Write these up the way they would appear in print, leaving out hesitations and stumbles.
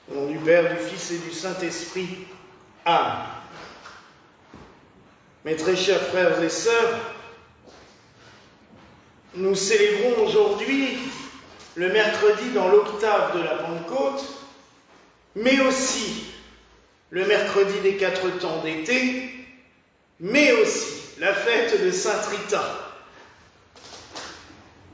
Au nom du Père, du Fils et du Saint-Esprit. Amen. Mes très chers frères et sœurs, nous célébrons aujourd'hui le mercredi dans l'octave de la Pentecôte, mais aussi le mercredi des 4 temps d'été, mais aussi la fête de Saint Rita.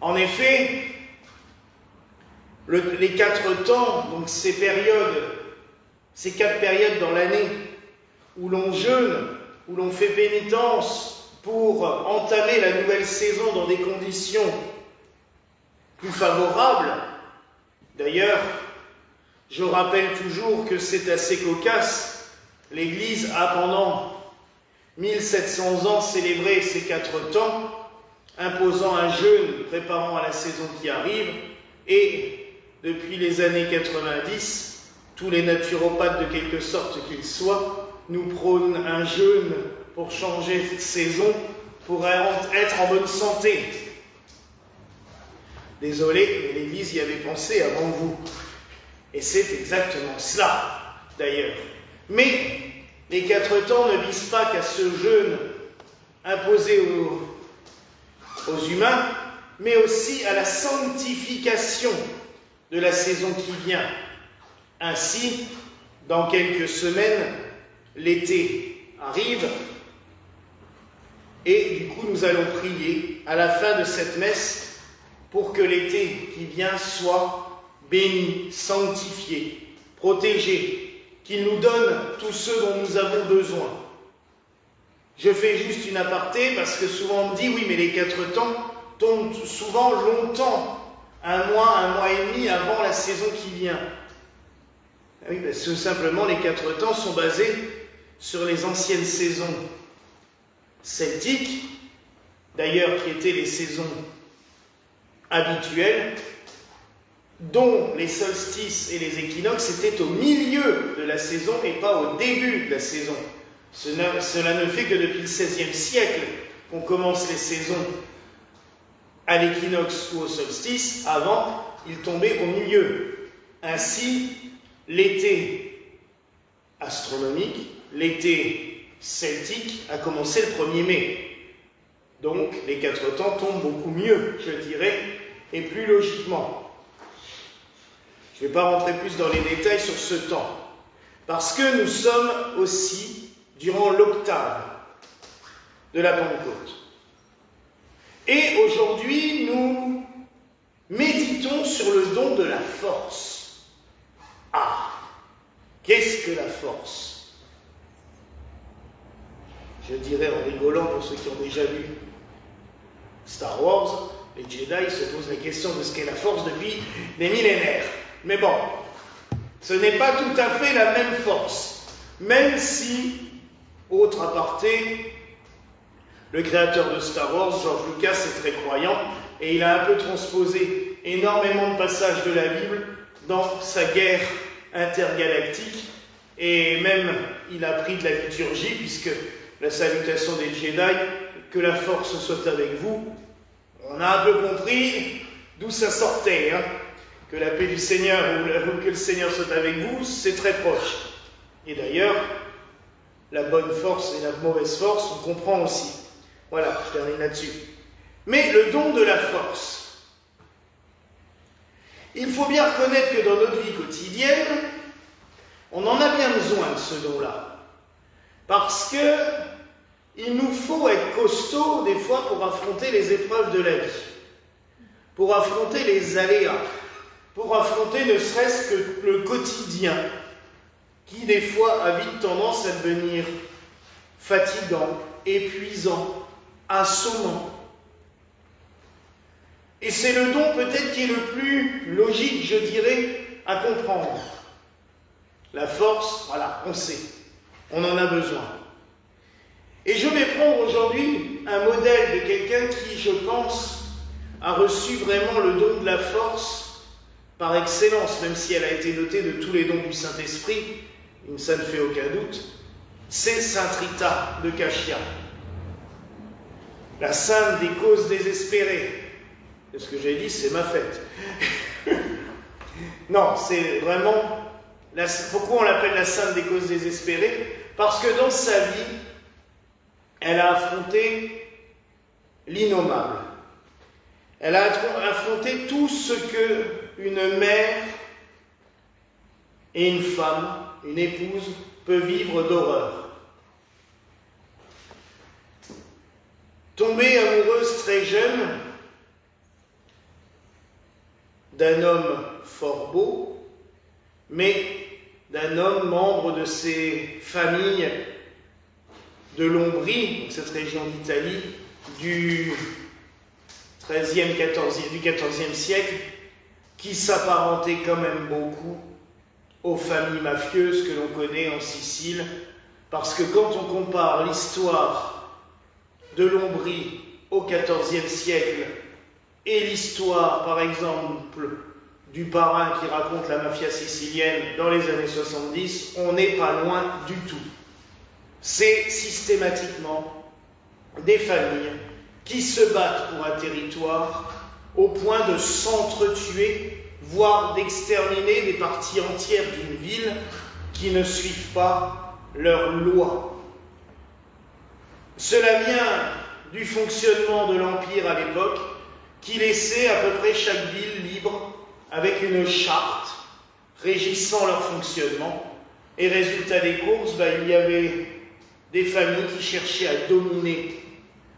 En effet, les 4 temps, donc ces 4 périodes dans l'année où l'on jeûne, où l'on fait pénitence pour entamer la nouvelle saison dans des conditions plus favorables. D'ailleurs, je rappelle toujours que c'est assez cocasse. L'Église a pendant 1700 ans célébré ces 4 temps, imposant un jeûne préparant à la saison qui arrive, et depuis les années 90, tous les naturopathes de quelque sorte qu'ils soient nous prônent un jeûne pour changer de saison, pour être en bonne santé. Désolé, mais l'Église y avait pensé avant vous. Et c'est exactement cela, d'ailleurs. Mais les 4 temps ne visent pas qu'à ce jeûne imposé aux humains, mais aussi à la sanctification de la saison qui vient. Ainsi, dans quelques semaines, l'été arrive, et du coup nous allons prier à la fin de cette messe pour que l'été qui vient soit béni, sanctifié, protégé, qu'il nous donne tout ce dont nous avons besoin. Je fais juste une aparté parce que souvent on me dit oui mais les 4 temps tombent souvent longtemps, un mois et demi avant la saison qui vient. Oui, parce que simplement les 4 temps sont basés sur les anciennes saisons celtiques, d'ailleurs qui étaient les saisons habituelles, dont les solstices et les équinoxes étaient au milieu de la saison et pas au début de la saison. Cela ne fait que depuis le XVIe siècle qu'on commence les saisons à l'équinoxe ou au solstice. Avant, ils tombaient au milieu. Ainsi, l'été astronomique, l'été celtique a commencé le 1er mai. Donc, les 4 temps tombent beaucoup mieux, je dirais, et plus logiquement. Je ne vais pas rentrer plus dans les détails sur ce temps, parce que nous sommes aussi durant l'octave de la Pentecôte. Et aujourd'hui, nous méditons sur le don de la force. Ah, qu'est-ce que la force? Je dirais en rigolant pour ceux qui ont déjà vu Star Wars, les Jedi se posent la question de ce qu'est la force depuis des millénaires. Mais bon, ce n'est pas tout à fait la même force, même si, autre aparté, le créateur de Star Wars, George Lucas, est très croyant et il a un peu transposé énormément de passages de la Bible dans sa guerre intergalactique, et même il a pris de la liturgie, puisque la salutation des Jedi, que la force soit avec vous, on a un peu compris d'où ça sortait, hein. Que la paix du Seigneur ou que le Seigneur soit avec vous, c'est très proche. Et d'ailleurs, la bonne force et la mauvaise force, on comprend aussi. Voilà, je termine là-dessus. Mais le don de la force. Il faut bien reconnaître que dans notre vie quotidienne, on en a bien besoin de ce don-là. Parce que il nous faut être costaud des fois pour affronter les épreuves de la vie, pour affronter les aléas, pour affronter ne serait-ce que le quotidien, qui des fois a vite tendance à devenir fatigant, épuisant, assommant. Et c'est le don peut-être qui est le plus logique, je dirais, à comprendre. La force, voilà, on sait, on en a besoin. Et je vais prendre aujourd'hui un modèle de quelqu'un qui, je pense, a reçu vraiment le don de la force par excellence, même si elle a été notée de tous les dons du Saint-Esprit, ça ne fait aucun doute, c'est Sainte Rita de Cachia, la sainte des causes désespérées. Et ce que j'ai dit, c'est ma fête. Non, c'est vraiment Pourquoi on l'appelle la sainte des causes désespérées? Parce que dans sa vie, elle a affronté l'innommable. Elle a affronté tout ce que une mère et une femme, une épouse, peut vivre d'horreur. Tombée amoureuse très jeune d'un homme fort beau, mais d'un homme membre de ces familles de l'Ombrie, cette région d'Italie, du XIVe siècle, qui s'apparentait quand même beaucoup aux familles mafieuses que l'on connaît en Sicile, parce que quand on compare l'histoire de l'Ombrie au XIVe siècle et l'histoire, par exemple, du parrain qui raconte la mafia sicilienne dans les années 70, on n'est pas loin du tout. C'est systématiquement des familles qui se battent pour un territoire au point de s'entretuer, voire d'exterminer des parties entières d'une ville qui ne suivent pas leurs lois. Cela vient du fonctionnement de l'Empire à l'époque, qui laissait à peu près chaque ville libre avec une charte régissant leur fonctionnement. Et résultat des courses, il y avait des familles qui cherchaient à dominer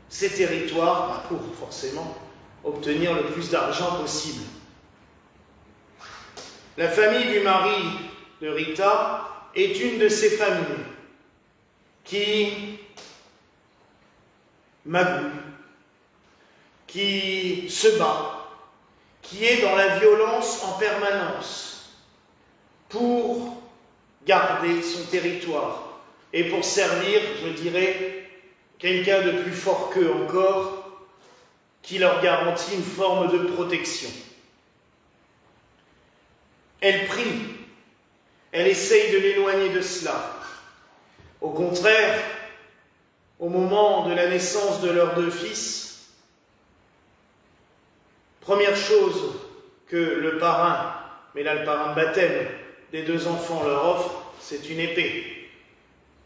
ces territoires pour forcément obtenir le plus d'argent possible. La famille du mari de Rita est une de ces familles qui magouille, qui se bat, qui est dans la violence en permanence pour garder son territoire et pour servir, je dirais, quelqu'un de plus fort qu'eux encore, qui leur garantit une forme de protection. Elle prie, elle essaye de l'éloigner de cela. Au contraire, au moment de la naissance de leurs deux fils, première chose que le parrain, mais là le parrain de baptême des deux enfants leur offre, c'est une épée.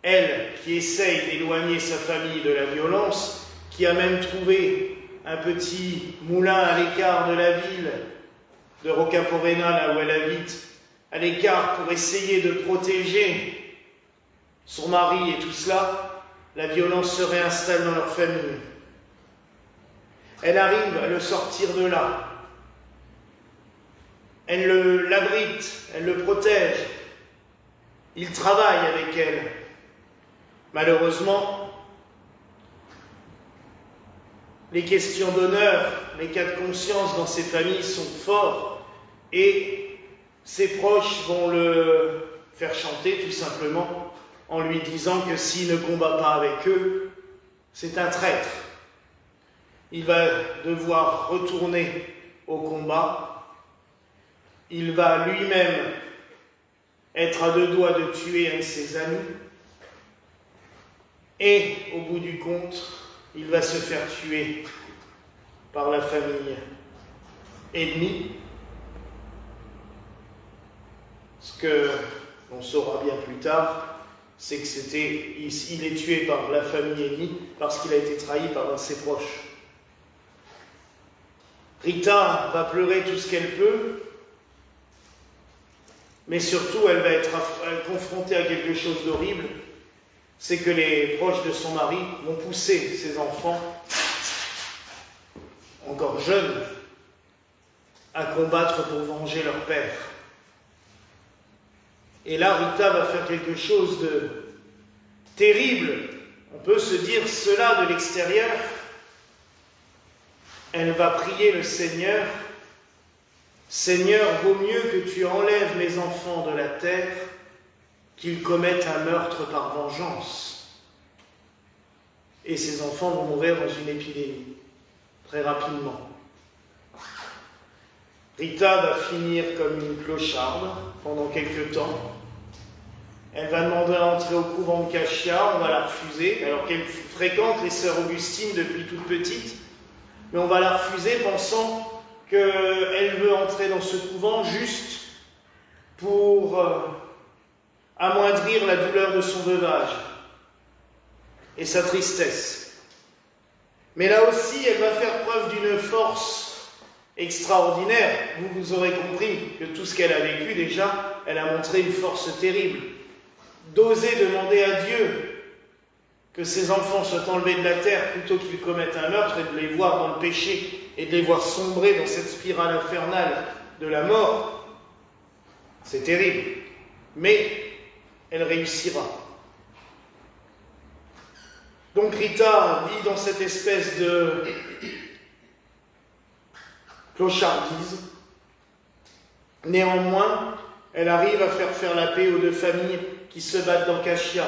Elle, qui essaye d'éloigner sa famille de la violence, qui a même trouvé un petit moulin à l'écart de la ville de Roccaporena, là où elle habite, à l'écart pour essayer de protéger son mari et tout cela, la violence se réinstalle dans leur famille. Elle arrive à le sortir de là. Elle l'abrite, elle le protège. Il travaille avec elle. Malheureusement, les questions d'honneur, les cas de conscience dans ces familles sont forts et ses proches vont le faire chanter tout simplement en lui disant que s'il ne combat pas avec eux, c'est un traître. Il va devoir retourner au combat. Il va lui-même être à deux doigts de tuer un de ses amis. Et au bout du compte, il va se faire tuer par la famille ennemie. Ce que l'on saura bien plus tard, c'est que il est tué par la famille ennemie parce qu'il a été trahi par un de ses proches. Rita va pleurer tout ce qu'elle peut, mais surtout elle va être confrontée à quelque chose d'horrible, c'est que les proches de son mari vont pousser ses enfants, encore jeunes, à combattre pour venger leur père. Et là, Rita va faire quelque chose de terrible. On peut se dire cela de l'extérieur. Elle va prier le Seigneur. Seigneur, vaut mieux que tu enlèves mes enfants de la terre qu'ils commettent un meurtre par vengeance. Et ces enfants vont mourir dans une épidémie, très rapidement. Rita va finir comme une clocharde pendant quelque temps. Elle va demander à entrer au couvent de Caccia, on va la refuser, alors qu'elle fréquente les sœurs Augustines depuis toute petite, mais on va la refuser pensant qu'elle veut entrer dans ce couvent juste pour amoindrir la douleur de son veuvage et sa tristesse. Mais là aussi, elle va faire preuve d'une force extraordinaire. Vous aurez compris que tout ce qu'elle a vécu déjà, elle a montré une force terrible. D'oser demander à Dieu que ses enfants soient enlevés de la terre plutôt qu'ils commettent un meurtre et de les voir dans le péché et de les voir sombrer dans cette spirale infernale de la mort, c'est terrible. Mais elle réussira. Donc Rita vit dans cette espèce de clochardise. Néanmoins, elle arrive à faire la paix aux deux familles qui se battent dans Cashia.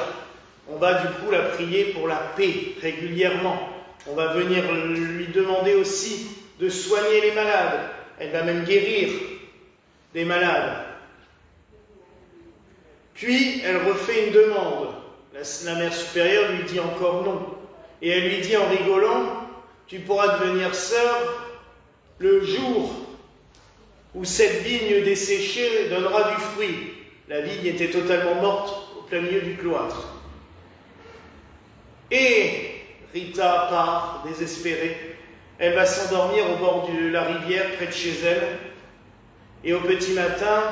On va du coup la prier pour la paix régulièrement. On va venir lui demander aussi de soigner les malades. Elle va même guérir des malades. Puis elle refait une demande. La mère supérieure lui dit encore non. Et elle lui dit en rigolant, tu pourras devenir sœur le jour où cette vigne desséchée donnera du fruit. La vigne était totalement morte au plein milieu du cloître. Et Rita part, désespérée. Elle va s'endormir au bord de la rivière, près de chez elle. Et au petit matin,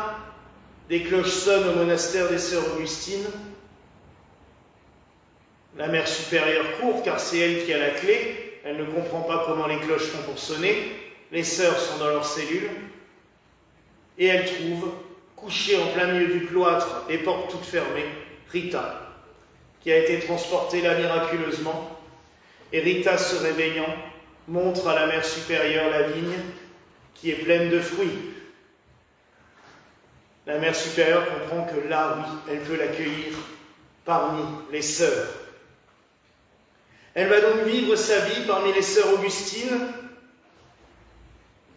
des cloches sonnent au monastère des Sœurs Augustines. La mère supérieure court, car c'est elle qui a la clé. Elle ne comprend pas comment les cloches font pour sonner. Les sœurs sont dans leur cellule. Et elle trouve, couchée en plein milieu du cloître, les portes toutes fermées, Rita, qui a été transportée là miraculeusement. Et Rita, se réveillant, montre à la mère supérieure la vigne qui est pleine de fruits. La mère supérieure comprend que là, oui, elle peut l'accueillir parmi les sœurs. Elle va donc vivre sa vie parmi les sœurs Augustines,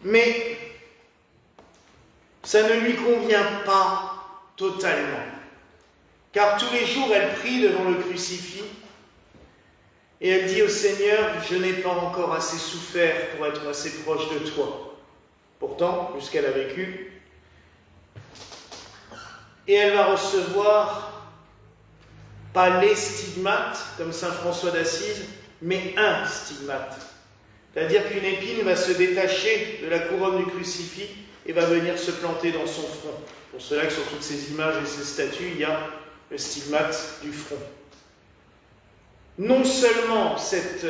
mais ça ne lui convient pas totalement. Car tous les jours, elle prie devant le crucifix et elle dit au Seigneur, je n'ai pas encore assez souffert pour être assez proche de toi. Pourtant, jusqu'elle a vécu. Et elle va recevoir, pas les stigmates, comme saint François d'Assise, mais un stigmate. C'est-à-dire qu'une épine va se détacher de la couronne du crucifix et va venir se planter dans son front. Pour cela que sur toutes ces images et ces statues, il y a le stigmate du front. Non seulement cette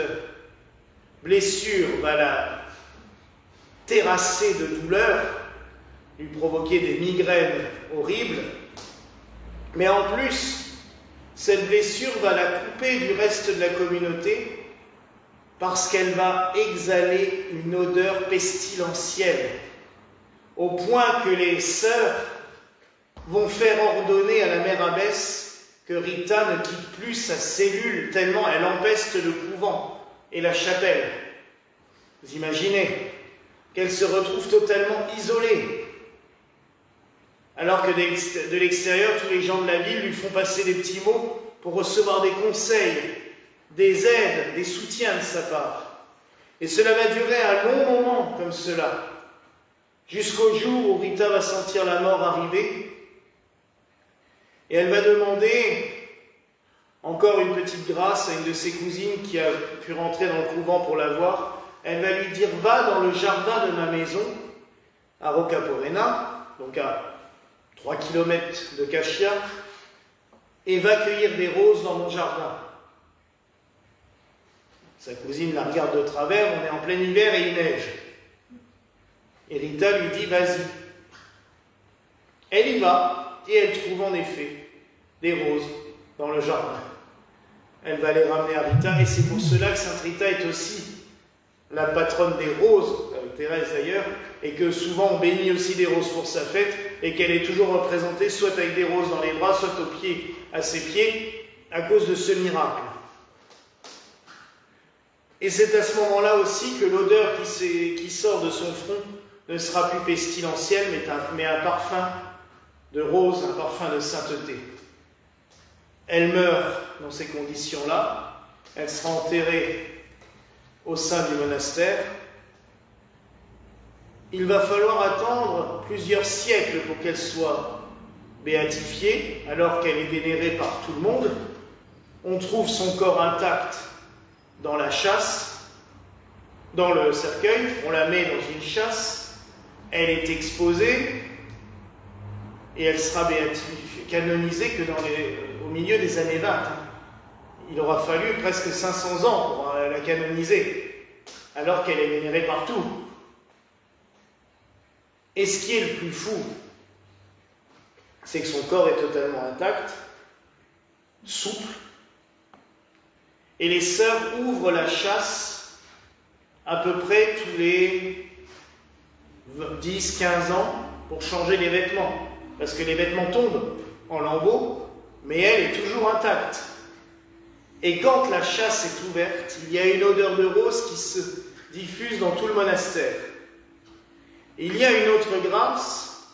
blessure va la terrasser de douleur, lui provoquer des migraines horribles, mais en plus, cette blessure va la couper du reste de la communauté parce qu'elle va exhaler une odeur pestilentielle, au point que les sœurs vont faire ordonner à la mère abbesse que Rita ne quitte plus sa cellule tellement elle empeste le couvent et la chapelle. Vous imaginez qu'elle se retrouve totalement isolée, alors que de l'extérieur, tous les gens de la ville lui font passer des petits mots pour recevoir des conseils, des aides, des soutiens de sa part. Et cela va durer un long moment comme cela, jusqu'au jour où Rita va sentir la mort arriver, et elle va demander encore une petite grâce à une de ses cousines qui a pu rentrer dans le couvent pour la voir. Elle va lui dire, va dans le jardin de ma maison, à Rocaporena, donc à 3 km de Cashia, et va cueillir des roses dans mon jardin. Sa cousine la regarde de travers, on est en plein hiver et il neige. Et Rita lui dit, vas-y. Elle y va, et elle trouve en effet des roses dans le jardin. Elle va les ramener à Rita, et c'est pour cela que Sainte Rita est aussi la patronne des roses, avec Thérèse d'ailleurs, et que souvent on bénit aussi des roses pour sa fête, et qu'elle est toujours représentée soit avec des roses dans les bras, soit aux pieds, à ses pieds, à cause de ce miracle. Et c'est à ce moment-là aussi que l'odeur qui sort de son front ne sera plus pestilentielle, mais un parfum de rose, un parfum de sainteté. Elle meurt dans ces conditions-là, elle sera enterrée au sein du monastère. Il va falloir attendre plusieurs siècles pour qu'elle soit béatifiée, alors qu'elle est vénérée par tout le monde. On trouve son corps intact dans la châsse, dans le cercueil, on la met dans une châsse, elle est exposée, et elle sera béatifiée, canonisée que au milieu des années 20. Il aura fallu presque 500 ans pour la canoniser, alors qu'elle est vénérée partout. Et ce qui est le plus fou, c'est que son corps est totalement intact, souple, et les sœurs ouvrent la châsse à peu près tous les 10-15 ans pour changer les vêtements, parce que les vêtements tombent en lambeaux, mais elle est toujours intacte. Et quand la châsse est ouverte, il y a une odeur de rose qui se diffuse dans tout le monastère. Il y a une autre grâce,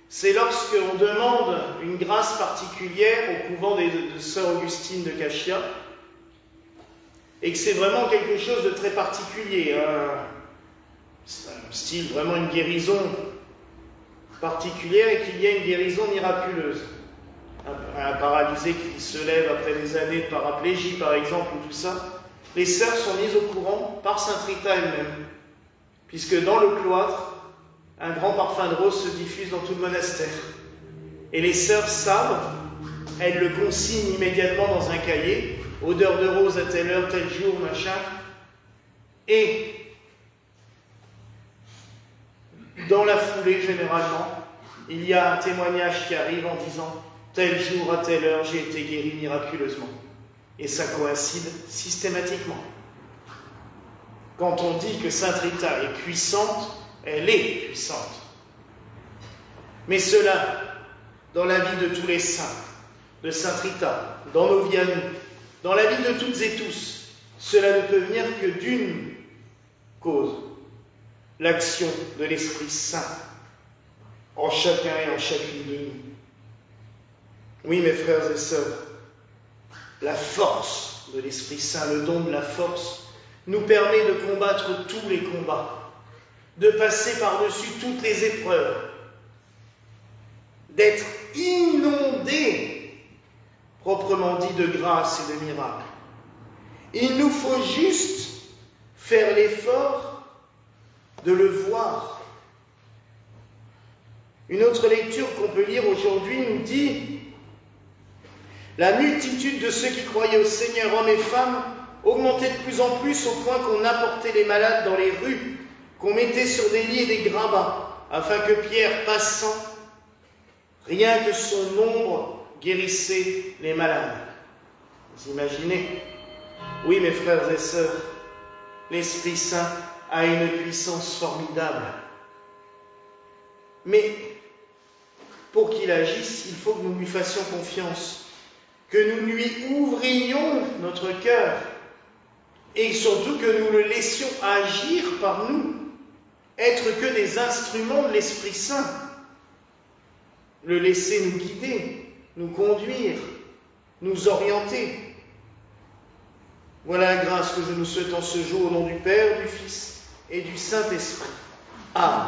c'est lorsqu'on demande une grâce particulière au couvent de Sœur Augustine de Cachia, et que c'est vraiment quelque chose de très particulier, c'est un style, vraiment une guérison particulière, et qu'il y a une guérison miraculeuse. Un paralysé qui se lève après des années de paraplégie, par exemple, ou tout ça, les sœurs sont mises au courant par Sainte Rita elle-même, puisque dans le cloître, un grand parfum de rose se diffuse dans tout le monastère. Et les sœurs savent, elles le consignent immédiatement dans un cahier, odeur de rose à telle heure, tel jour, machin, et dans la foulée, généralement, il y a un témoignage qui arrive en disant tel jour à telle heure, j'ai été guéri miraculeusement. Et ça coïncide systématiquement. Quand on dit que Sainte Rita est puissante, elle est puissante. Mais cela, dans la vie de tous les saints, de Sainte Rita, dans nos vies à nous, dans la vie de toutes et tous, cela ne peut venir que d'une cause, l'action de l'Esprit Saint en chacun et en chacune de nous. Oui, mes frères et sœurs, la force de l'Esprit Saint, le don de la force, nous permet de combattre tous les combats, de passer par-dessus toutes les épreuves, d'être inondés, proprement dit, de grâce et de miracles. Il nous faut juste faire l'effort de le voir. Une autre lecture qu'on peut lire aujourd'hui nous dit « La multitude de ceux qui croyaient au Seigneur, hommes et femmes, augmentait de plus en plus au point qu'on apportait les malades dans les rues, qu'on mettait sur des lits et des grabats, afin que Pierre, passant, rien que son ombre guérissait les malades. » Vous imaginez? Oui, mes frères et sœurs, l'Esprit Saint a une puissance formidable. Mais pour qu'il agisse, il faut que nous lui fassions confiance, que nous lui ouvrions notre cœur et surtout que nous le laissions agir par nous, être que des instruments de l'Esprit Saint, le laisser nous guider, nous conduire, nous orienter. Voilà la grâce que je nous souhaite en ce jour au nom du Père, du Fils et du Saint-Esprit. Amen.